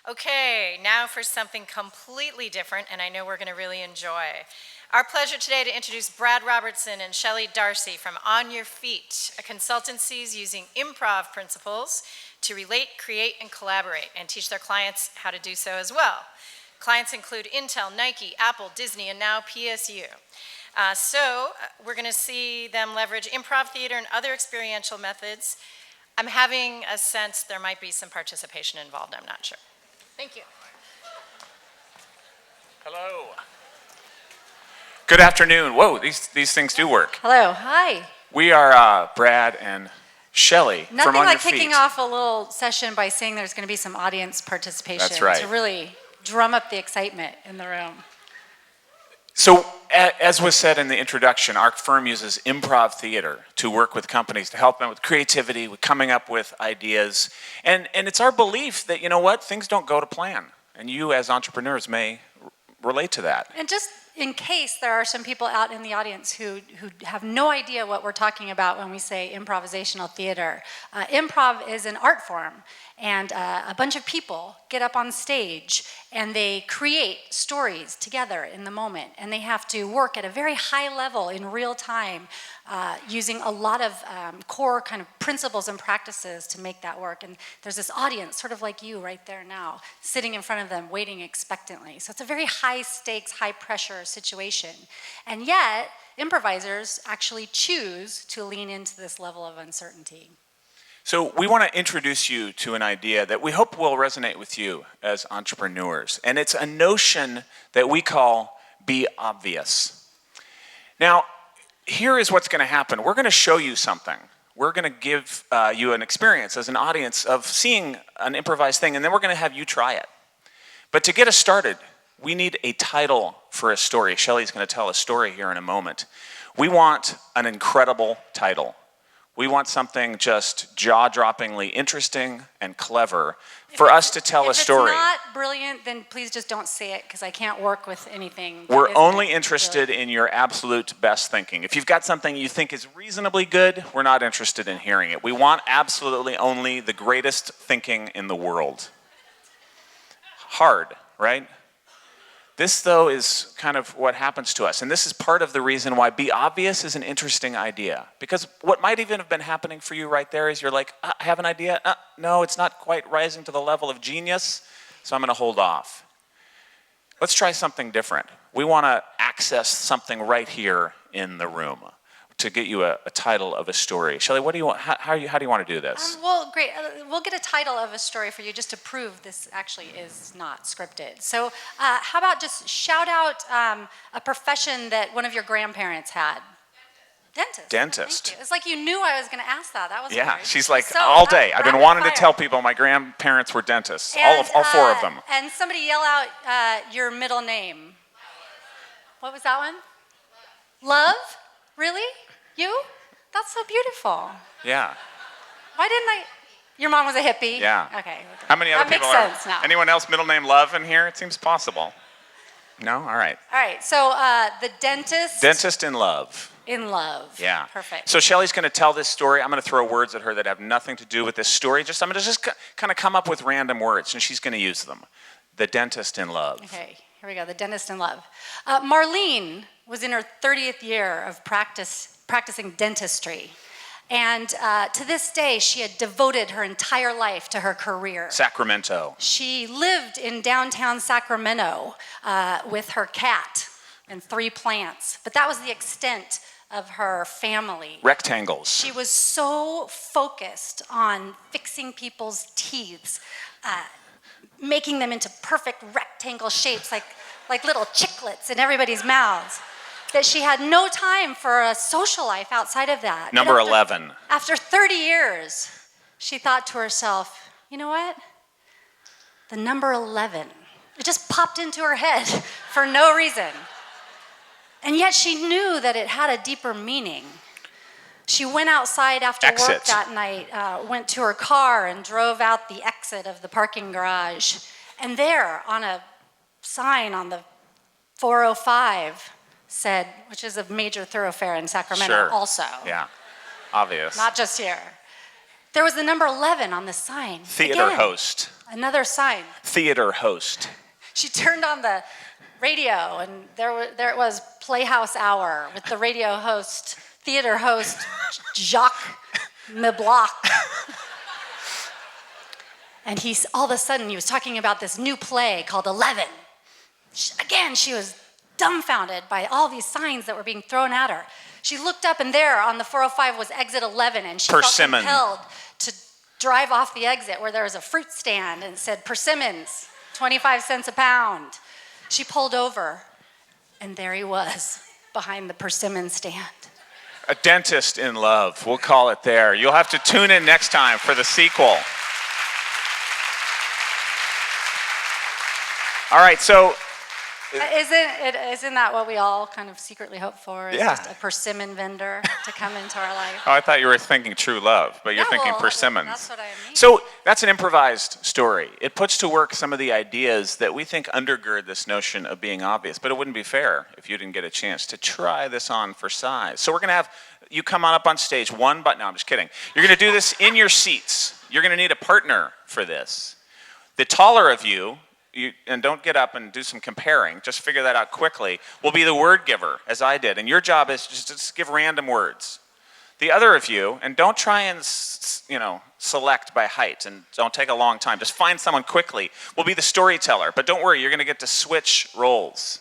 Okay, now for something completely different, and I know we're going to really enjoy. Our pleasure today to introduce Brad Robertson and Shelley Darcy from On Your Feet, a consultancies using improv principles to relate, create, and collaborate, and teach their clients how to do so as well. Clients include Intel, Nike, Apple, Disney, and now PSU. We're going to see them leverage improv theater and other experiential methods. I'm having a sense there might be some participation involved, I'm not sure. Thank you. Hello. Good afternoon. Whoa, these things do work. Hello. Hi. We are Brad and Shelley from On Your Feet. Nothing like kicking off a little session by saying there's going to be some audience participation. That's right. To really drum up the excitement in the room. So, as was said in the introduction, our firm uses improv theater to work with companies to help them with creativity, with coming up with ideas. And it's our belief that, you know what, things don't go to plan. And you as entrepreneurs may relate to that. And just in case there are some people out in the audience who have no idea what we're talking about when we say improvisational theater. Improv is an art form, and a bunch of people get up on stage and they create stories together in the moment, and they have to work at a very high level in real time using a lot of core kind of principles and practices to make that work. And there's this audience, sort of like you right there now, sitting in front of them waiting expectantly. So it's a very high stakes, high pressure situation. And yet, improvisers actually choose to lean into this level of uncertainty. So we want to introduce you to an idea that we hope will resonate with you as entrepreneurs. And it's a notion that we call be obvious. Now, here is what's going to happen. We're going to show you something. We're going to give you an experience as an audience of seeing an improvised thing, and then we're going to have you try it. But to get us started, we need a title for a story. Shelley's going to tell a story here in a moment. We want an incredible title. We want something just jaw-droppingly interesting and clever for us to tell a story. If it's not brilliant, then please just don't say it, because I can't work with anything. We're only interested in your absolute best thinking. If you've got something you think is reasonably good, we're not interested in hearing it. We want absolutely only the greatest thinking in the world. Hard, right? This, though, is kind of what happens to us. And this is part of the reason why be obvious is an interesting idea. Because what might even have been happening for you right there is you're like, I have an idea. No, it's not quite rising to the level of genius, so I'm going to hold off. Let's try something different. We want to access something right here in the room to get you a title of a story. Shelley, what do you want? How do you want to do this? Well, great. We'll get a title of a story for you just to prove this actually is not scripted. So how about just shout out a profession that one of your grandparents had? Dentist. Dentist. Thank you. It's like you knew I was going to ask that. That was yeah. Weird. She's like so, all day. I've been wanting fire. to tell people my grandparents were dentists. And, all four of them. And somebody yell out your middle name. What was that one? Love? Really? You? That's so beautiful. Yeah. Why didn't I? Your mom was a hippie? Yeah. Okay. How many other people That makes sense now. Anyone else middle name Love in here? It seems possible. No? All right. All right. So the dentist. Dentist in love. In love. Yeah. Perfect. So Shelley's going to tell this story. I'm going to throw words at her that have nothing to do with this story. I'm going to just kind of come up with random words, and she's going to use them. The dentist in love. Okay. Here we go. The dentist in love. Marlene was in her 30th year of practicing dentistry. And to this day, she had devoted her entire life to her career. Sacramento. She lived in downtown Sacramento with her cat and 3 plants. But that was the extent of her family. Rectangles. She was so focused on fixing people's teeth, making them into perfect rectangle shapes like little chiclets in everybody's mouths, that she had no time for a social life outside of that. Number 11. After 30 years, she thought to herself, you know what? The number 11. It just popped into her head for no reason. And yet she knew that it had a deeper meaning. She went outside after work that night, went to her car and drove out the exit of the parking garage. And there, on a sign on the 405, said, which is a major thoroughfare in Sacramento also. Yeah, obvious. Not just here. There was the number 11 on the sign. Theater Again, host. Another sign. Theater host. She turned on the radio, and there it was, Playhouse Hour, with the radio host, theater host, Jacques Mebloc. And all of a sudden, he was talking about this new play called 11. Again, she was dumbfounded by all these signs that were being thrown at her. She looked up, and there on the 405 was exit 11, and she felt compelled to drive off the exit where there was a fruit stand and it said, Persimmons, 25 cents a pound. She pulled over, and there he was behind the persimmon stand. A dentist in love, we'll call it there. You'll have to tune in next time for the sequel. All right, so Isn't that what we all kind of secretly hope for? Is Yeah. just a persimmon vendor to come into our life. Oh, I thought you were thinking true love, but you're thinking well, persimmons. that's what I mean. So that's an improvised story. It puts to work some of the ideas that we think undergird this notion of being obvious, but it wouldn't be fair if you didn't get a chance to try this on for size. So we're going to have you come on up on stage, no, I'm just kidding. You're going to do this in your seats. You're going to need a partner for this. The taller of you, and don't get up and do some comparing, just figure that out quickly, will be the word giver, as I did. And your job is just to give random words. The other of you, and don't try and select by height, and don't take a long time, just find someone quickly, will be the storyteller. But don't worry, you're going to get to switch roles.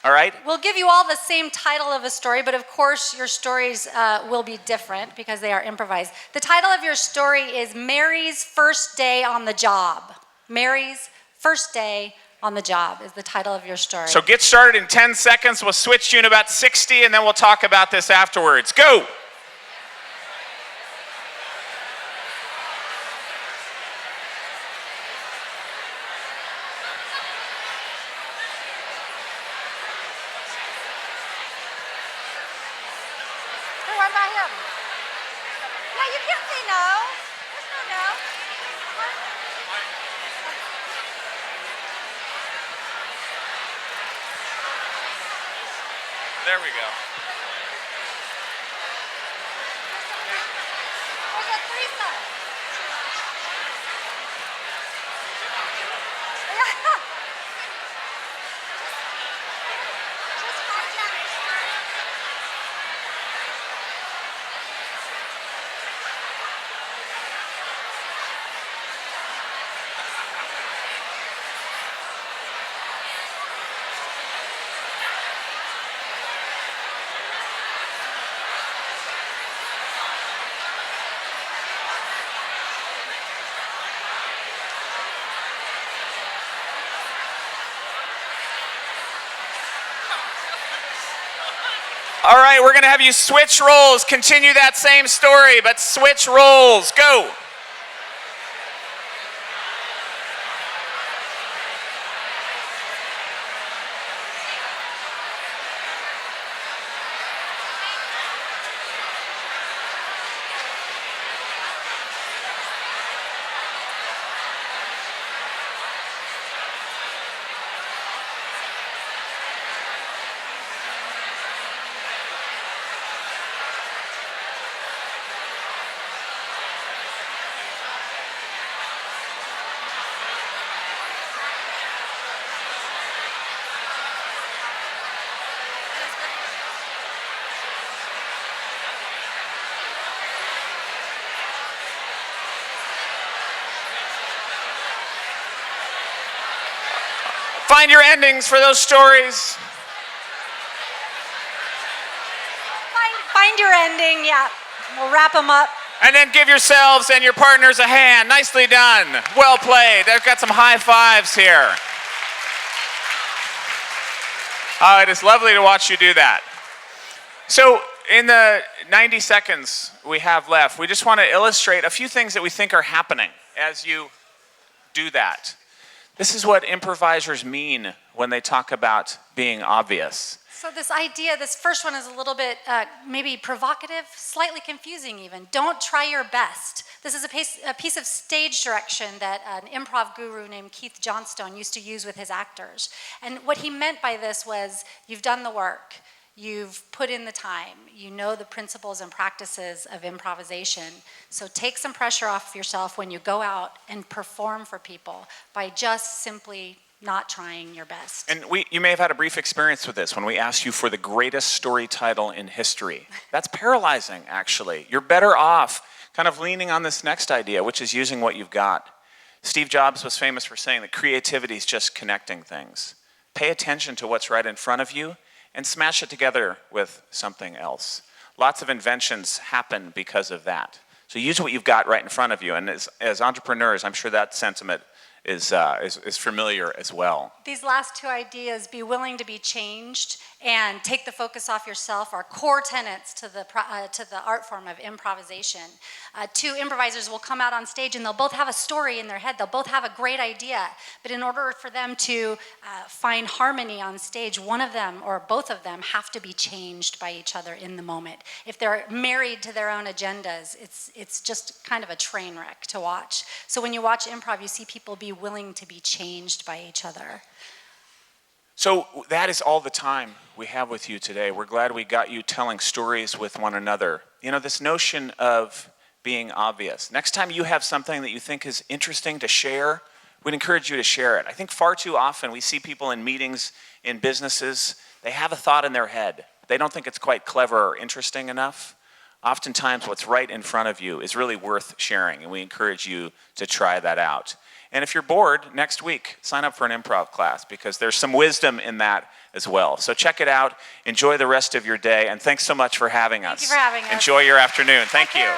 All right? We'll give you all the same title of a story, but of course your stories will be different because they are improvised. The title of your story is Mary's First Day on the Job. Mary's First Day on the Job is the title of your story. So get started in 10 seconds. We'll switch you in about 60, and then we'll talk about this afterwards. Go! Hey, what about him? Yeah, you can't say no. There's no no. There we go. There's a threesome. Yeah. Just hijack the story. All right, we're going to have you switch roles. Continue that same story, but switch roles. Go. Find your endings for those stories. Find your ending, yeah. We'll wrap them up. And then give yourselves and your partners a hand. Nicely done. Well played. I've got some high fives here. Oh, it is lovely to watch you do that. So in the 90 seconds we have left, we just want to illustrate a few things that we think are happening as you do that. This is what improvisers mean when they talk about being obvious. So this idea, this first one is a little bit maybe provocative, slightly confusing even. Don't try your best. This is a piece of stage direction that an improv guru named Keith Johnstone used to use with his actors. And what he meant by this was, you've done the work. You've put in the time. You know the principles and practices of improvisation. So take some pressure off yourself when you go out and perform for people by just simply not trying your best. And you may have had a brief experience with this when we asked you for the greatest story title in history. That's paralyzing, actually. You're better off kind of leaning on this next idea, which is using what you've got. Steve Jobs was famous for saying that creativity is just connecting things. Pay attention to what's right in front of you and smash it together with something else. Lots of inventions happen because of that. So use what you've got right in front of you. And as entrepreneurs, I'm sure that sentiment is familiar as well. These last two ideas, be willing to be changed and take the focus off yourself, are core tenets to the art form of improvisation. Two improvisers will come out on stage and they'll both have a story in their head. They'll both have a great idea. But in order for them to find harmony on stage, one of them or both of them have to be changed by each other in the moment. If they're married to their own agendas, it's just kind of a train wreck to watch. So when you watch improv, you see people be willing to be changed by each other. So that is all the time we have with you today. We're glad we got you telling stories with one another. You know, this notion of being obvious. Next time you have something that you think is interesting to share, we'd encourage you to share it. I think far too often we see people in meetings, in businesses, they have a thought in their head. They don't think it's quite clever or interesting enough. Oftentimes what's right in front of you is really worth sharing, and we encourage you to try that out. And if you're bored, next week, sign up for an improv class because there's some wisdom in that as well. So check it out. Enjoy the rest of your day. And thanks so much for having us. Thank you for having us. Enjoy your afternoon. Thank you.